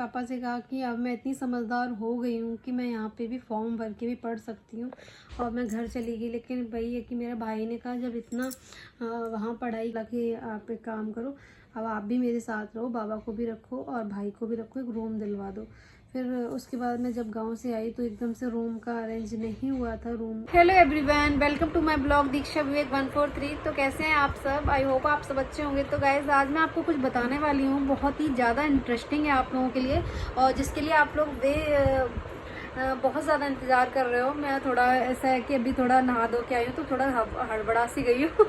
पापा से कहा कि अब मैं इतनी समझदार हो गई हूँ कि मैं यहाँ पे भी फॉर्म भर के भी पढ़ सकती हूँ, और मैं घर चली गई। लेकिन वही है कि मेरे भाई ने कहा जब इतना वहाँ पढ़ाई कि आप एक काम करो, अब आप भी मेरे साथ रहो, बाबा को भी रखो और भाई को भी रखो, एक रूम दिलवा दो। फिर उसके बाद मैं जब गांव से आई तो एकदम से रूम का अरेंज नहीं हुआ था room. Hello everyone, welcome to my blog Diksha Vivek 143। तो कैसे हैं आप सब? आई होप आप सब अच्छे होंगे। तो गाइज आज मैं आपको कुछ बताने वाली हूँ, बहुत ही ज़्यादा इंटरेस्टिंग है आप लोगों के लिए, और जिसके लिए आप लोग बहुत ज़्यादा इंतज़ार कर रहे हो। मैं थोड़ा ऐसा है कि अभी थोड़ा नहा धो के आई हूँ तो थोड़ा हड़बड़ा सी गई हूँ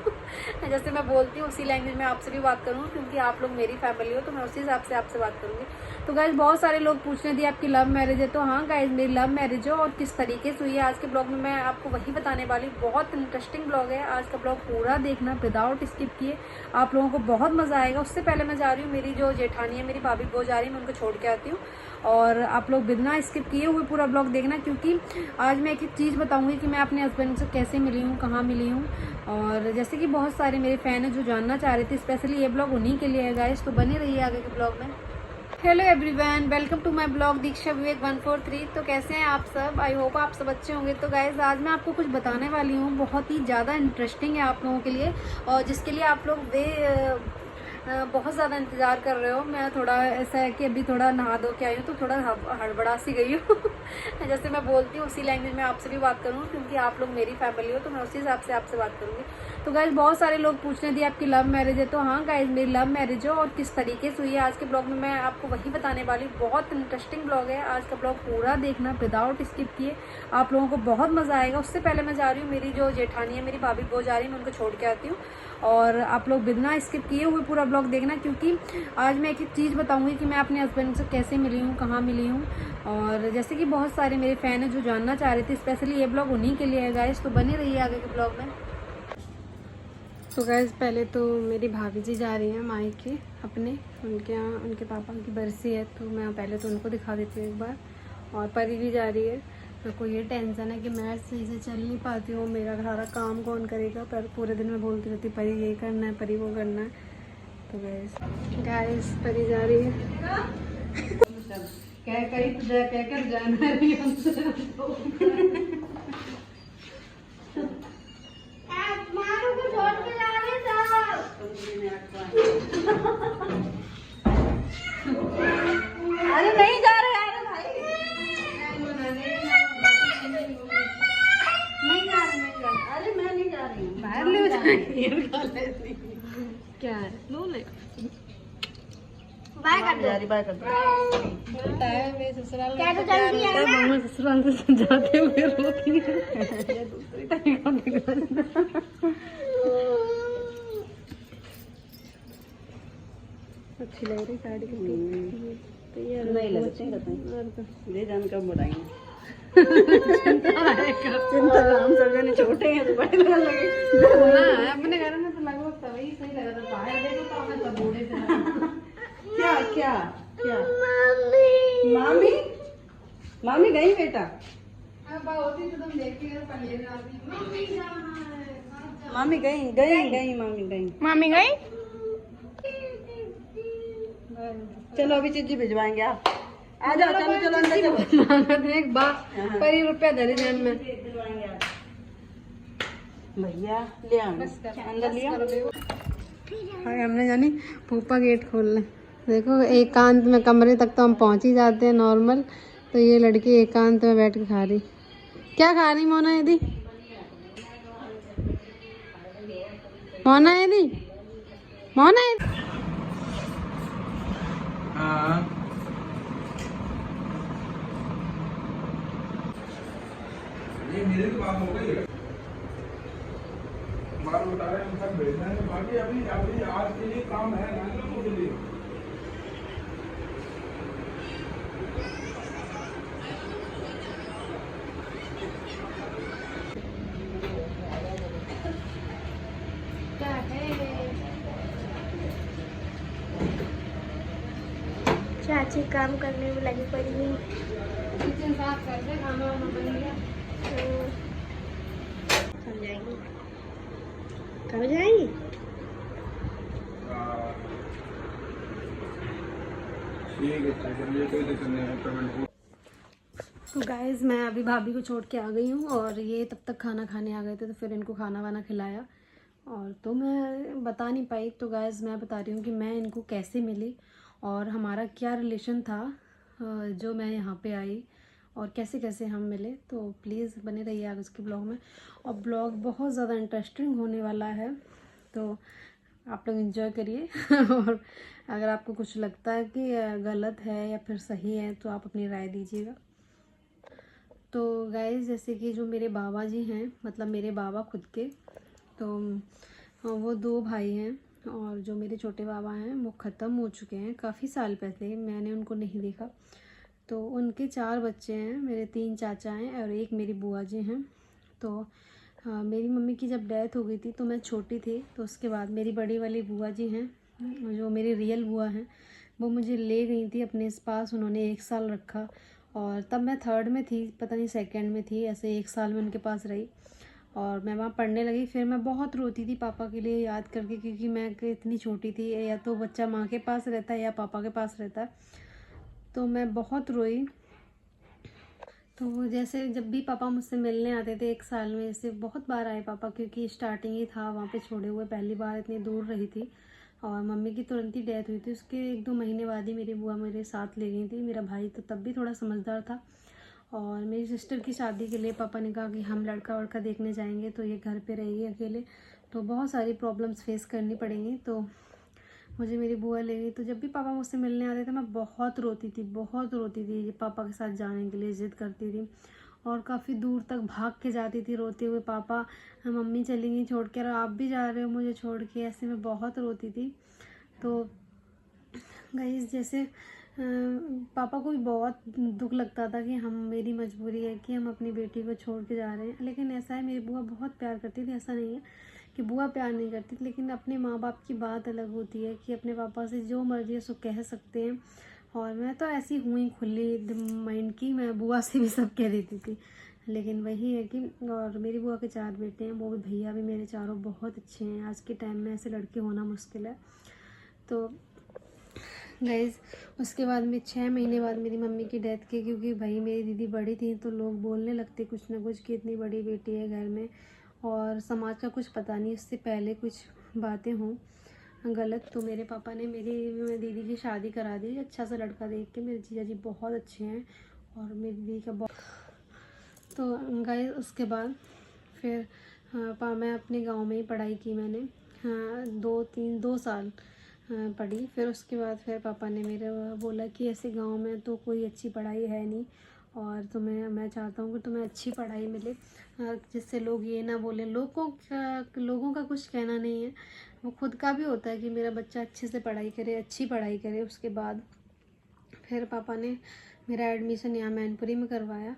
जैसे मैं बोलती हूँ उसी लैंग्वेज में आपसे भी बात करूँ, क्योंकि आप लोग मेरी फैमिली हो तो मैं उसी हिसाब से आपसे बात करूँगी। तो गाइज बहुत सारे लोग पूछने दिए आपकी लव मैरिज है, तो हाँ गाइज मेरी लव मैरिज है, और किस तरीके से हुई है आज के ब्लॉग में मैं आपको वही बताने वाली। बहुत इंटरेस्टिंग ब्लॉग है आज का, ब्लॉग पूरा देखना विदाउट स्किप किए, आप लोगों को बहुत मजा आएगा। उससे पहले मैं जा रही हूँ, मेरी जो जेठानी है, मेरी भाभी वो जा रही है, मैं उनको छोड़ के आती हूँ, और आप लोग बिना स्किप किए हुए पूरा ब्लॉग देखना, क्योंकि आज मैं एक एक चीज़ बताऊंगी कि मैं अपने हस्बैंड से कैसे मिली हूँ, कहाँ मिली हूँ। और जैसे कि बहुत सारे मेरे फैन हैं जो जानना चाह रहे थे, स्पेशली ये ब्लॉग उन्हीं के लिए है गाइस, तो बने रहिए आगे के ब्लॉग में। Hello everyone, welcome to my blog Diksha Vivek 143। तो कैसे हैं आप सब? आई होप आप सब अच्छे होंगे। तो गाइज आज मैं आपको कुछ बताने वाली हूँ, बहुत ही ज़्यादा इंटरेस्टिंग है आप लोगों के लिए, और जिसके लिए आप लोग बहुत ज़्यादा इंतज़ार कर रहे हो। मैं थोड़ा ऐसा है कि अभी थोड़ा नहा धो के आई हूँ तो थोड़ा हड़बड़ा सी गई हूँ जैसे मैं बोलती हूँ उसी लैंग्वेज में आपसे भी बात करूँ, क्योंकि आप लोग मेरी फैमिली हो तो मैं उसी हिसाब से आपसे बात करूँगी। तो गाइज बहुत सारे लोग पूछने दिए आपकी लव मैरिज है, तो हाँ गाइज मेरी लव मैरिज है, और किस तरीके से हुई है आज के ब्लॉग में मैं आपको वही बताने वाली। बहुत इंटरेस्टिंग ब्लॉग है आज का, ब्लॉग पूरा देखना विदाउट स्किप किए, आप लोगों को बहुत मजा आएगा। उससे पहले मैं जा रही हूँ, मेरी जो जेठानी है, मेरी भाभी वो जा रही है, मैं उनको छोड़ के आती हूँ, और आप लोग बिना स्किप किए हुए पूरा ब्लॉग देखना, क्योंकि आज मैं एक एक चीज़ बताऊंगी कि मैं अपने हस्बैंड से कैसे मिली हूँ, कहाँ मिली हूँ। और जैसे कि बहुत सारे मेरे फैन हैं जो जानना चाह रहे थे, स्पेशली ये ब्लॉग उन्हीं के लिए है गाइस, तो बने रहिए आगे के ब्लॉग में। तो गाइस पहले तो मेरी भाभी जी जा रही हैं मायके अपने, उनके यहाँ उनके पापा की बरसी है, तो मैं पहले तो उनको दिखा देती हूँ एक बार। और परी भी जा रही है। तो कोई ये टेंशन है कि मैं सही से चल नहीं पाती हूँ, मेरा सारा काम कौन करेगा, पर पूरे दिन मैं बोलती रहती परी ये करना है, परी वो करना है। तो गाइस परी जा रही है क्या कर जाना है अरे नहीं जा रहे यार भाई, नहीं जा रही। अरे मैं नहीं जा रही हूँ, बाहर ले जाएंगे क्या है लो ले बाय कर जा रही, बाय कर बोलता है मैं ससुराल क्या तो जल्दी है ना, मैं ससुराल से जाते हुए रोती है दूसरी तरीका अच्छी लग रही साड़ी तो ये नहीं लगती ले जान कब बढ़ाएंगे चिंता हम सब जने छोटे हैं तो बड़े लगने लगे ना, अपने घर में तो लगभग तभी सही लग रहा था, बाहर देखो तो हमें सब बूढ़े से क्या क्या क्या मामी मामी गई बेटा, अब होती तो तुम देखती हो पहले आती मम्मी जाना है, मामी गई गई गई मामी गई, मामी गई। चलो अभी चीजी भिजवाएंगे, आप आ जाओ, चलो चलो अंदर चलो एक बार पर रुपया धरे जैन में भैया ले आओ अंदर लिया। हाय हमने जानी फूफा गेट खोल ले, देखो एकांत में कमरे तक तो हम पहुंच ही जाते हैं नॉर्मल, तो ये लड़की एकांत में बैठ के खा रही। क्या खा रही मोना यदि? मोना यदि मोना यदि ये मेरे की बात हो गई है, बाल उठा रहे हैं, सब भेजना है, बाकी अभी अभी आज के लिए काम है ना के लिए। चाची काम करने में लगी पड़ी हुई, किचन साफ कर दे, खाना वाना बन गया, कब जाएगी कब जाएगी? ठीक है चलिए, कोई दिक्कत नहीं है, पेमेंट। तो गाइज़ मैं अभी भाभी को छोड़ के आ गई हूँ और ये तब तक खाना खाने आ गए थे, तो फिर इनको खाना वाना खिलाया और तो मैं बता नहीं पाई। तो गाइज़ मैं बता रही हूँ कि मैं इनको कैसे मिली और हमारा क्या रिलेशन था जो मैं यहाँ पे आई और कैसे कैसे हम मिले। तो प्लीज़ बने रहिए आगे इसके ब्लॉग में, और ब्लॉग बहुत ज़्यादा इंटरेस्टिंग होने वाला है, तो आप लोग एंजॉय करिए और अगर आपको कुछ लगता है कि गलत है या फिर सही है तो आप अपनी राय दीजिएगा। तो गाइस जैसे कि जो मेरे बाबा जी हैं, मतलब मेरे बाबा खुद के, तो वो 2 भाई हैं और जो मेरे छोटे बाबा हैं वो ख़त्म हो चुके हैं काफ़ी साल पहले, मैंने उनको नहीं देखा। तो उनके 4 बच्चे हैं, मेरे 3 चाचा हैं और एक मेरी बुआ जी हैं। तो मेरी मम्मी की जब डेथ हो गई थी तो मैं छोटी थी, तो उसके बाद मेरी बड़ी वाली बुआ जी हैं जो मेरी रियल बुआ हैं, वो मुझे ले गई थी अपने पास, उन्होंने 1 साल रखा और तब मैं 3rd में थी, पता नहीं 2nd में थी, ऐसे 1 साल में उनके पास रही और मैं वहाँ पढ़ने लगी। फिर मैं बहुत रोती थी पापा के लिए याद करके, क्योंकि मैं इतनी छोटी थी, या तो बच्चा माँ के पास रहता है या पापा के पास रहता है, तो मैं बहुत रोई। तो जैसे जब भी पापा मुझसे मिलने आते थे 1 साल में, जैसे बहुत बार आए पापा, क्योंकि स्टार्टिंग ही था वहाँ पे छोड़े हुए, पहली बार इतनी दूर रही थी और मम्मी की तुरंत ही डेथ हुई थी, उसके 1-2 महीने बाद ही मेरी बुआ मेरे साथ ले गई थी। मेरा भाई तो तब भी थोड़ा समझदार था और मेरी सिस्टर की शादी के लिए पापा ने कहा कि हम लड़का वड़का देखने जाएंगे, तो ये घर पे रहेगी अकेले, तो बहुत सारी प्रॉब्लम्स फेस करनी पड़ेंगी, तो मुझे मेरी बुआ ले गई। तो जब भी पापा मुझसे मिलने आते थे मैं बहुत रोती थी पापा के साथ जाने के लिए ज़िद करती थी और काफ़ी दूर तक भाग के जाती थी रोते हुए, पापा मम्मी चली गई छोड़ के और आप भी जा रहे हो मुझे छोड़ के, ऐसे मैं बहुत रोती थी। तो गाइस जैसे पापा को भी बहुत दुख लगता था कि मेरी मजबूरी है कि हम अपनी बेटी को छोड़ के जा रहे हैं, लेकिन ऐसा है मेरी बुआ बहुत प्यार करती थी, ऐसा नहीं है कि बुआ प्यार नहीं करती, लेकिन अपने माँ बाप की बात अलग होती है कि अपने पापा से जो मर्जी है सो कह सकते हैं। और मैं तो ऐसी हुई खुली माइंड की, मैं बुआ से भी सब कह देती थी, लेकिन वही है कि और मेरी बुआ के 4 बेटे हैं, वो भी भैया भी मेरे चारों बहुत अच्छे हैं। आज के टाइम में ऐसे लड़के होना मुश्किल है। तो गाइज़ उसके बाद में 6 महीने बाद मेरी मम्मी की डेथ की, क्योंकि भाई मेरी दीदी बड़ी थी तो लोग बोलने लगते कुछ ना कुछ कि इतनी बड़ी बेटी है घर में और समाज का कुछ पता नहीं, उससे पहले कुछ बातें हों गलत। तो मेरे पापा ने मेरी दीदी की शादी करा दी अच्छा सा लड़का देख के। मेरे जीजा जी बहुत अच्छे हैं और मेरी दीदी का बहुत। तो गाइज़ उसके बाद फिर मैं अपने गांव में ही पढ़ाई की मैंने, 2 साल पढ़ी। फिर उसके बाद फिर पापा ने मेरे बोला कि ऐसे गांव में तो कोई अच्छी पढ़ाई है नहीं और मैं चाहता हूँ कि तुम्हें अच्छी पढ़ाई मिले, जिससे लोग ये ना बोले। लोगों का कुछ कहना नहीं है, वो खुद का भी होता है कि मेरा बच्चा अच्छे से पढ़ाई करे, अच्छी पढ़ाई करे। उसके बाद फिर पापा ने मेरा एडमिशन यहाँ मैनपुरी में करवाया,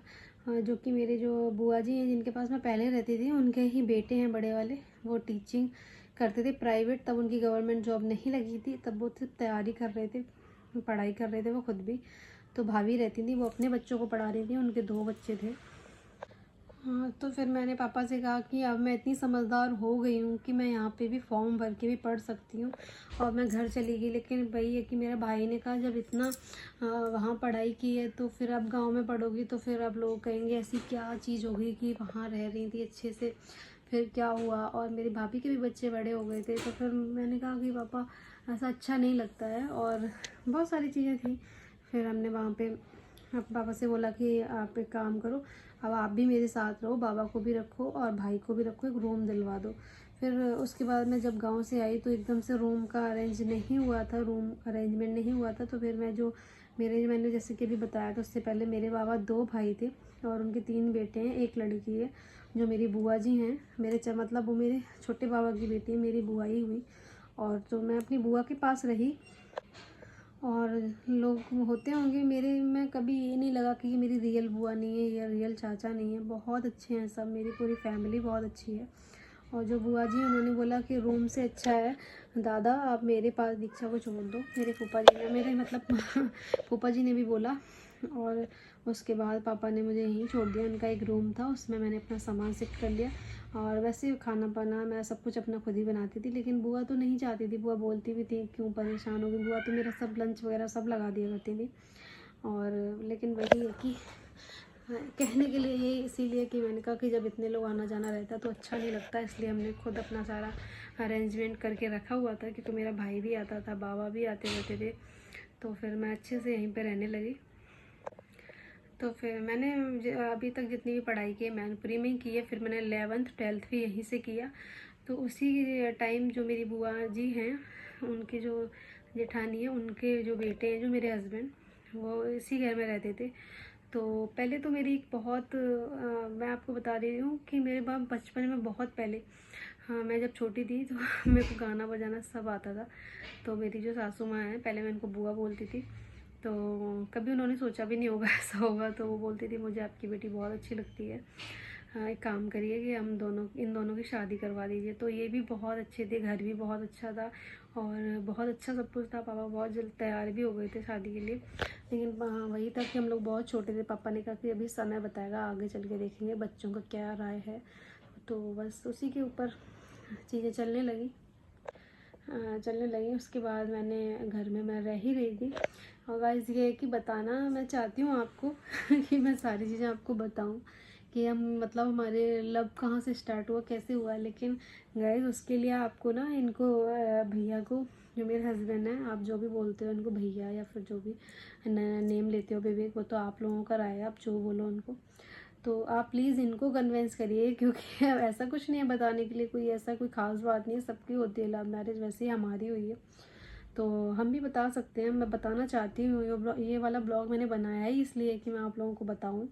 जो कि मेरे जो बुआ जी हैं जिनके पास मैं पहले रहती थी, उनके ही बेटे हैं बड़े वाले, वो टीचिंग करते थे प्राइवेट, तब उनकी गवर्नमेंट जॉब नहीं लगी थी, तब वो सिर्फ तैयारी कर रहे थे, पढ़ाई कर रहे थे वो खुद भी। तो भाभी रहती थी, वो अपने बच्चों को पढ़ा रही थी, उनके 2 बच्चे थे। हाँ, तो फिर मैंने पापा से कहा कि अब मैं इतनी समझदार हो गई हूँ कि मैं यहाँ पे भी फॉर्म भर के भी पढ़ सकती हूँ और मैं घर चली गई। लेकिन वही है कि मेरे भाई ने कहा जब इतना वहाँ पढ़ाई की है तो फिर अब गांव में पढ़ोगी तो फिर अब लोग कहेंगे ऐसी क्या चीज़ होगी कि वहाँ रह रही थी अच्छे से, फिर क्या हुआ। और मेरी भाभी के भी बच्चे बड़े हो गए थे, तो फिर मैंने कहा कि पापा ऐसा अच्छा नहीं लगता है, और बहुत सारी चीज़ें थी। फिर हमने वहाँ पे पापा से बोला कि आप एक काम करो, अब आप भी मेरे साथ रहो, बाबा को भी रखो और भाई को भी रखो, एक रूम दिलवा दो। फिर उसके बाद मैं जब गांव से आई तो एकदम से रूम का अरेंज नहीं हुआ था, रूम अरेंजमेंट नहीं हुआ था। तो फिर मैंने जैसे कि अभी बताया था, उससे पहले मेरे बाबा 2 भाई थे और उनके 3 बेटे हैं, 1 लड़की है। जो मेरी बुआ जी हैं मतलब वो मेरे छोटे बाबा की बेटी मेरी बुआ ही हुई। और तो मैं अपनी बुआ के पास रही, और लोग होते होंगे मेरे में कभी ये नहीं लगा कि ये मेरी रियल बुआ नहीं है या रियल चाचा नहीं है, बहुत अच्छे हैं सब, मेरी पूरी फैमिली बहुत अच्छी है। और जो बुआ जी उन्होंने बोला कि रूम से अच्छा है दादा आप मेरे पास दीक्षा को छोड़ दो, मेरे फूफा जी ने मेरे मतलब फूफा जी ने भी बोला। और उसके बाद पापा ने मुझे यहीं छोड़ दिया, उनका एक रूम था उसमें मैंने अपना सामान शिफ्ट कर लिया। और वैसे खाना पाना मैं सब कुछ अपना खुद ही बनाती थी, लेकिन बुआ तो नहीं चाहती थी, बुआ बोलती भी थी क्यों परेशान होगी, बुआ तो मेरा सब लंच वगैरह सब लगा दिया करती थी। और लेकिन वही है कि कहने के लिए ये इसीलिए कि मैंने कहा कि जब इतने लोग आना जाना रहता तो अच्छा नहीं लगता, इसलिए हमने खुद अपना सारा अरेंजमेंट करके रखा हुआ था कि तो मेरा भाई भी आता था, बाबा भी आते रहते थे, तो फिर मैं अच्छे से यहीं पे रहने लगी। तो फिर मैंने अभी तक जितनी भी पढ़ाई की है मैनपुरी में ही की है, फिर मैंने 11th 12th भी यहीं से किया। तो उसी टाइम जो मेरी बुआ जी हैं, उनके जो जेठानी है, उनके जो बेटे हैं, जो मेरे हस्बैंड, वो इसी घर में रहते थे। तो पहले तो मेरी एक बहुत मैं आपको बता रही हूँ कि मेरे बाप बचपन में बहुत पहले, हाँ मैं जब छोटी थी तो मेरे को गाना बजाना सब आता था। तो मेरी जो सासू माँ हैं, पहले मैं उनको बुआ बोलती थी, तो कभी उन्होंने सोचा भी नहीं होगा ऐसा होगा, तो वो बोलती थी मुझे आपकी बेटी बहुत अच्छी लगती है, हाँ एक काम करिए कि हम दोनों इन दोनों की शादी करवा दीजिए। तो ये भी बहुत अच्छे थे, घर भी बहुत अच्छा था और बहुत अच्छा सब कुछ था। पापा बहुत जल्द तैयार भी हो गए थे शादी के लिए, लेकिन हाँ वही था कि हम लोग बहुत छोटे थे। पापा ने कहा कि अभी समय बताएगा, आगे चल के देखेंगे बच्चों का क्या राय है। तो बस उसी के ऊपर चीज़ें चलने लगी। उसके बाद मैंने घर में मैं रह ही रही थी। और गाइस ये है कि बताना मैं चाहती हूँ आपको कि मैं सारी चीज़ें आपको बताऊँ कि हम मतलब हमारे लव कहाँ से स्टार्ट हुआ, कैसे हुआ। लेकिन गाइस उसके लिए आपको ना इनको भैया को, जो मेरे हस्बैंड हैं, आप जो भी बोलते हो इनको भैया या फिर जो भी नेम लेते हो विवेक, वो तो आप लोगों का राय है, आप जो बोलो उनको। तो आप प्लीज़ इनको कन्विंस करिए, क्योंकि ऐसा कुछ नहीं है बताने के लिए, कोई ऐसा कोई ख़ास बात नहीं है, सबकी होती है लव मैरिज, वैसे ही हमारी हुई है तो हम भी बता सकते हैं। मैं बताना चाहती हूँ, ये वाला ब्लॉग मैंने बनाया ही इसलिए कि मैं आप लोगों को बताऊँ।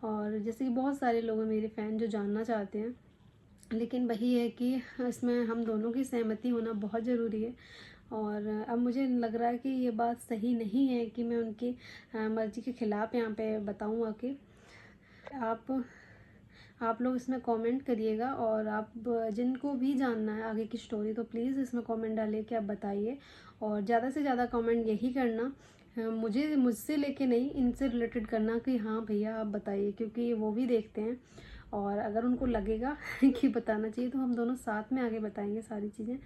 और जैसे कि बहुत सारे लोग हैं मेरे फ़ैन जो जानना चाहते हैं, लेकिन वही है कि इसमें हम दोनों की सहमति होना बहुत ज़रूरी है। और अब मुझे लग रहा है कि ये बात सही नहीं है कि मैं उनकी मर्ज़ी के ख़िलाफ़ यहाँ पे बताऊँ आके। आप लोग इसमें कमेंट करिएगा, और आप जिनको भी जानना है आगे की स्टोरी तो प्लीज़ इसमें कमेंट डालिए कि आप बताइए। और ज़्यादा से ज़्यादा कमेंट यही करना, मुझसे लेके नहीं, इनसे रिलेटेड करना कि हाँ भैया आप बताइए, क्योंकि वो भी देखते हैं। और अगर उनको लगेगा कि बताना चाहिए तो हम दोनों साथ में आगे बताएंगे सारी चीज़ें।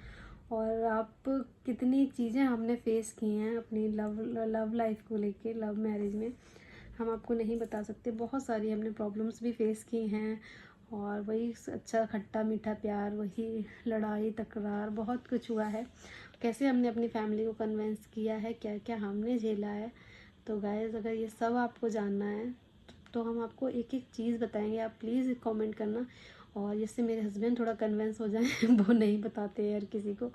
और आप कितनी चीज़ें हमने फेस की हैं अपनी लव लाइफ को लेके, लव मैरिज में हम आपको नहीं बता सकते। बहुत सारी हमने प्रॉब्लम्स भी फेस की हैं, और वही अच्छा खट्टा मीठा प्यार, वही लड़ाई तकरार, बहुत कुछ हुआ है। कैसे हमने अपनी फैमिली को कन्विंस किया है, क्या क्या हमने झेला है। तो गाइस अगर ये सब आपको जानना है तो हम आपको एक एक चीज़ बताएंगे, आप प्लीज़ कमेंट करना। और जिससे मेरे हस्बैंड थोड़ा कन्विंस हो जाए वो नहीं बताते यार किसी को,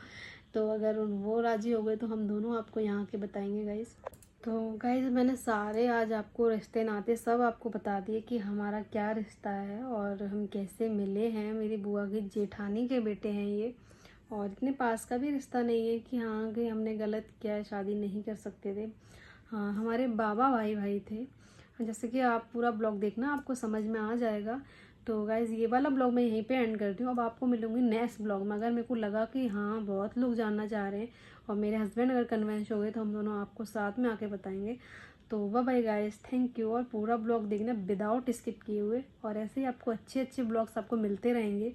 तो अगर वो राज़ी हो गए तो हम दोनों आपको यहाँ के बताएंगे गाइस। तो गाइस मैंने सारे आज आपको रिश्ते नाते सब आपको बता दिए कि हमारा क्या रिश्ता है और हम कैसे मिले हैं। मेरी बुआ की जेठानी के बेटे हैं ये, और इतने पास का भी रिश्ता नहीं है कि हाँ कि हमने गलत किया, शादी नहीं कर सकते थे। हाँ हमारे बाबा भाई थे। जैसे कि आप पूरा ब्लॉग देखना, आपको समझ में आ जाएगा। तो गाइज़ ये वाला ब्लॉग मैं यहीं पे एंड करती हूँ। अब आपको मिलूंगी नेक्स्ट ब्लॉग में। अगर मेरे को लगा कि हाँ बहुत लोग जानना चाह रहे हैं और मेरे हस्बैंड अगर कन्विंस हो गए तो हम दोनों आपको साथ में आके बताएंगे। तो bye bye guys, thank you. और पूरा ब्लॉग देखना विदाउट स्किप किए हुए, और ऐसे ही आपको अच्छे अच्छे ब्लॉग्स आपको मिलते रहेंगे।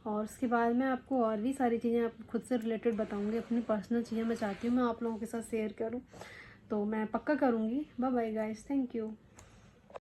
और उसके बाद मैं आपको और भी सारी चीज़ें आप खुद से रिलेटेड बताऊँगी, अपनी पर्सनल चीज़ें मैं चाहती हूँ मैं आप लोगों के साथ शेयर करूँ, तो मैं पक्का करूँगी। Bye bye guys, thank you.